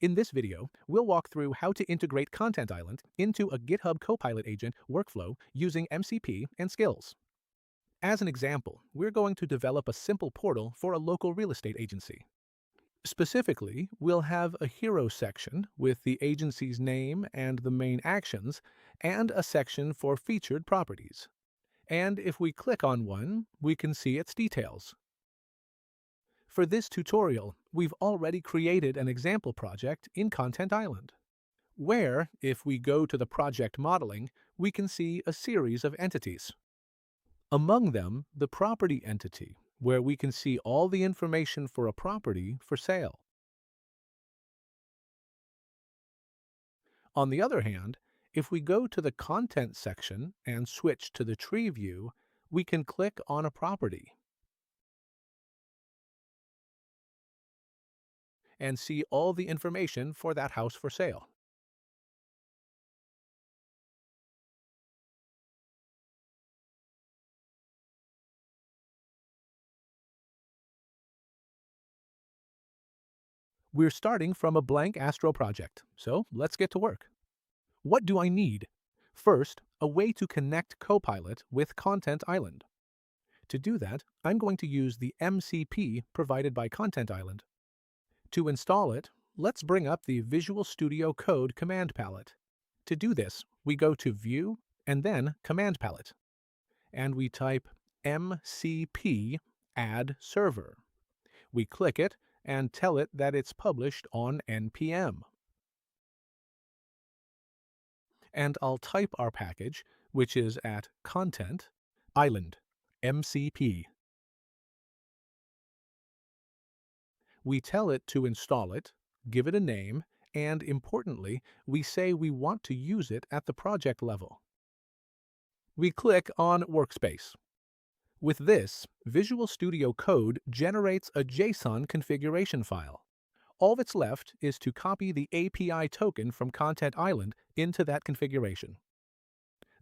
In this video, we'll walk through how to integrate Content Island into a GitHub Copilot agent workflow using MCP and skills. As an example, we're going to develop a simple portal for a local real estate agency. Specifically, we'll have a hero section with the agency's name and the main actions, and a section for featured properties. And if we click on one, we can see its details. For this tutorial, we've already created an example project in Content Island, where, if we go to the project modeling, we can see a series of entities. Among them, the property entity, where we can see all the information for a property for sale. On the other hand, if we go to the Content section and switch to the tree view, we can click on a property and see all the information for that house for sale. We're starting from a blank Astro project, so let's get to work. What do I need? First, a way to connect Copilot with Content Island. To do that, I'm going to use the MCP provided by Content Island. To install it, let's bring up the Visual Studio Code command palette. To do this, we go to View and then Command Palette, and we type MCP add server. We click it and tell it that it's published on NPM. And I'll type our package, which is at Content Island MCP. We tell it to install it, give it a name, and importantly, we say we want to use it at the project level. We click on Workspace. With this, Visual Studio Code generates a JSON configuration file. All that's left is to copy the API token from Content Island into that configuration.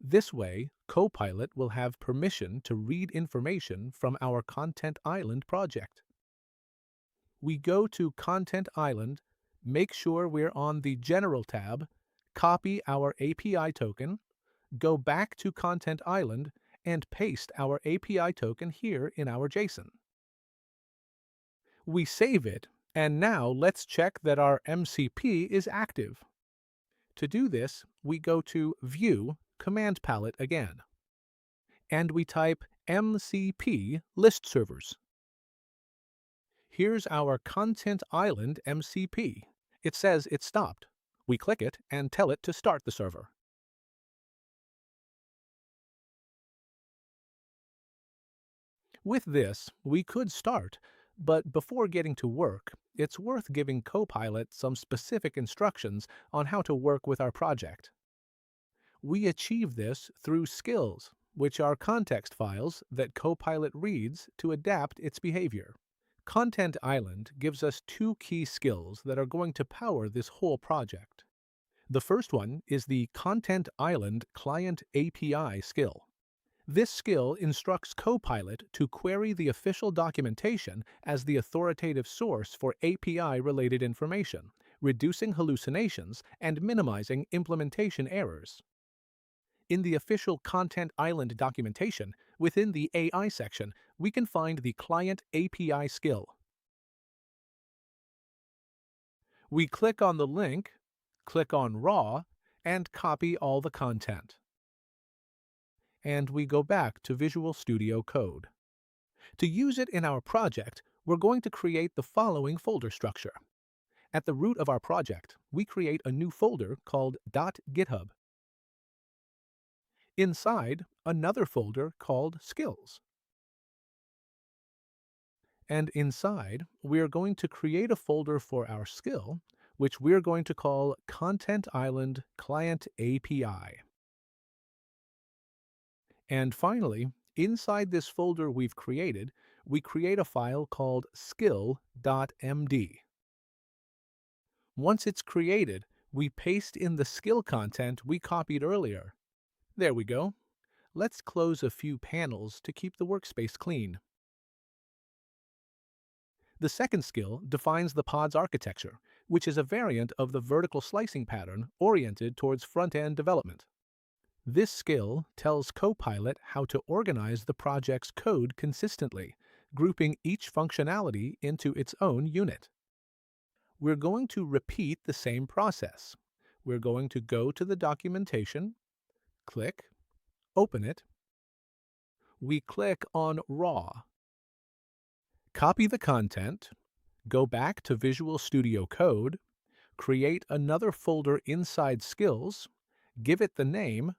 This way, Copilot will have permission to read information from our Content Island project. We go to Content Island, make sure we're on the General tab, copy our API token, go back to Content Island, and paste our API token here in our JSON. We save it, and now let's check that our MCP is active. To do this, we go to View, Command Palette again, and we type MCP list servers. Here's our Content Island MCP. It says it stopped. We click it and tell it to start the server. With this, we could start, but before getting to work, it's worth giving Copilot some specific instructions on how to work with our project. We achieve this through skills, which are context files that Copilot reads to adapt its behavior. Content Island gives us two key skills that are going to power this whole project. The first one is the Content Island Client API skill. This skill instructs Copilot to query the official documentation as the authoritative source for API-related information, reducing hallucinations and minimizing implementation errors. In the official Content Island documentation, within the AI section, we can find the Client API skill. We click on the link, click on Raw, and copy all the content. And we go back to Visual Studio Code. To use it in our project, we're going to create the following folder structure. At the root of our project, we create a new folder called .github. Inside, another folder called Skills. And inside, we are going to create a folder for our skill, which we're going to call Content Island Client API. And finally, inside this folder we've created, we create a file called skill.md. Once it's created, we paste in the skill content we copied earlier. There we go. Let's close a few panels to keep the workspace clean. The second skill defines the pod's architecture, which is a variant of the vertical slicing pattern oriented towards front-end development. This skill tells Copilot how to organize the project's code consistently, grouping each functionality into its own unit. We're going to repeat the same process. We're going to go to the documentation, click, open it. We click on Raw. Copy the content, go back to Visual Studio Code, create another folder inside Skills, give it the name,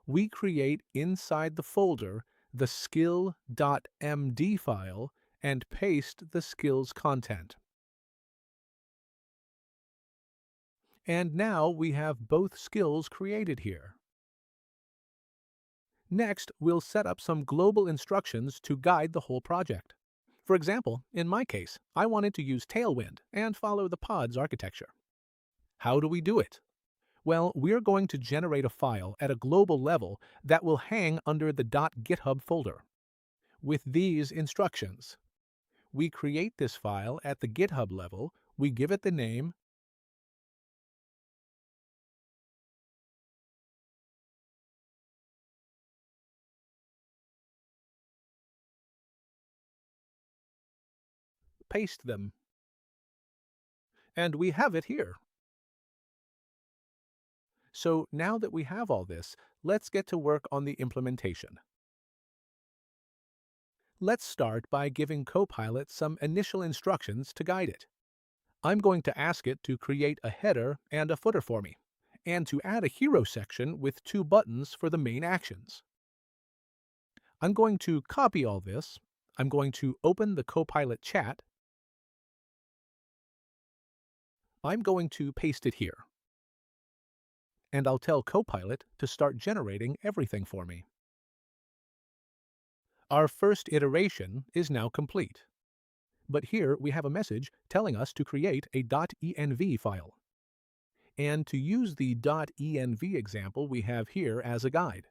we create inside the folder the skill.md file and paste the skills content. And now we have both skills created here. Next, we'll set up some global instructions to guide the whole project. For example, in my case, I wanted to use Tailwind and follow the pods architecture. How do we do it? Well, we're going to generate a file at a global level that will hang under the .github folder. With these instructions, we create this file at the GitHub level, we give it the name, paste them, and we have it here. So now that we have all this, let's get to work on the implementation. Let's start by giving Copilot some initial instructions to guide it. I'm going to ask it to create a header and a footer for me, and to add a hero section with 2 buttons for the main actions. I'm going to copy all this. I'm going to open the Copilot chat. I'm going to paste it here. And I'll tell Copilot to start generating everything for me. Our first iteration is now complete. But here we have a message telling us to create a .env file. And to use the .env example we have here as a guide.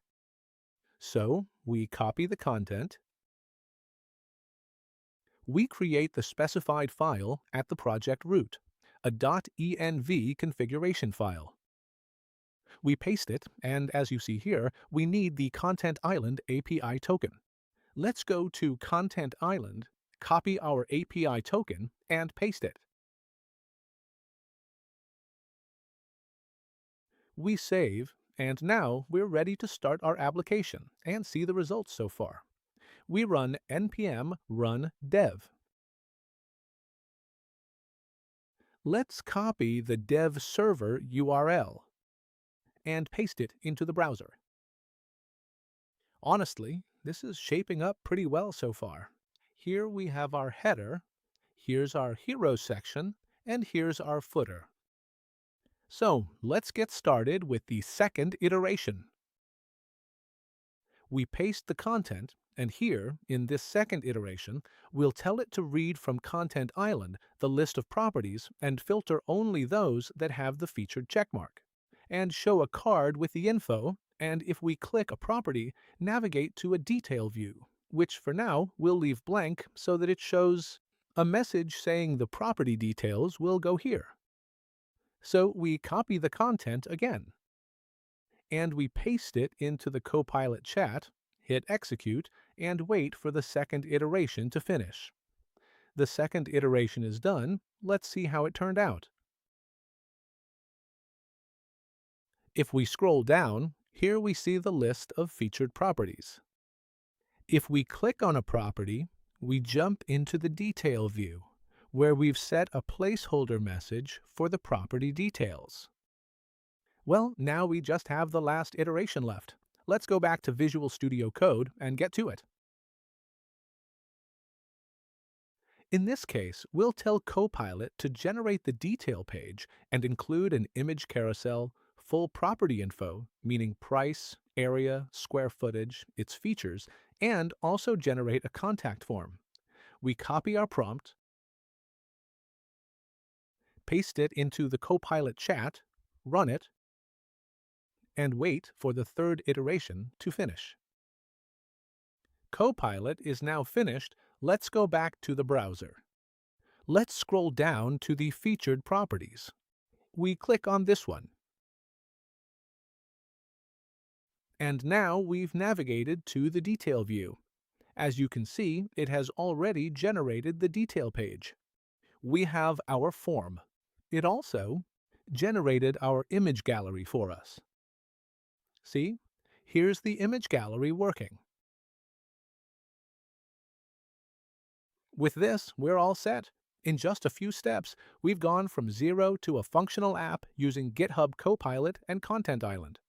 So we copy the content. We create the specified file at the project root, a .env configuration file. We paste it, and as you see here, we need the Content Island API token. Let's go to Content Island, copy our API token, and paste it. We save, and now we're ready to start our application and see the results so far. We run npm run dev. Let's copy the dev server URL and paste it into the browser. Honestly, this is shaping up pretty well so far. Here we have our header, here's our hero section, and here's our footer. So let's get started with the second iteration. We paste the content, and here, in this second iteration, we'll tell it to read from Content Island the list of properties and filter only those that have the featured checkmark, and show a card with the info, and if we click a property, navigate to a detail view, which for now we'll leave blank so that it shows a message saying the property details will go here. So we copy the content again, and we paste it into the Copilot chat, hit execute, and wait for the second iteration to finish. The second iteration is done. Let's see how it turned out. If we scroll down, here we see the list of featured properties. If we click on a property, we jump into the detail view, where we've set a placeholder message for the property details. Well, now we just have the last iteration left. Let's go back to Visual Studio Code and get to it. In this case, we'll tell Copilot to generate the detail page and include an image carousel, full property info, meaning price, area, square footage, its features, and also generate a contact form. We copy our prompt, paste it into the Copilot chat, run it, and wait for the third iteration to finish. Copilot is now finished. Let's go back to the browser. Let's scroll down to the featured properties. We click on this one. And now we've navigated to the detail view. As you can see, it has already generated the detail page. We have our form. It also generated our image gallery for us. See, here's the image gallery working. With this, we're all set. In just a few steps, we've gone from zero to a functional app using GitHub Copilot and Content Island.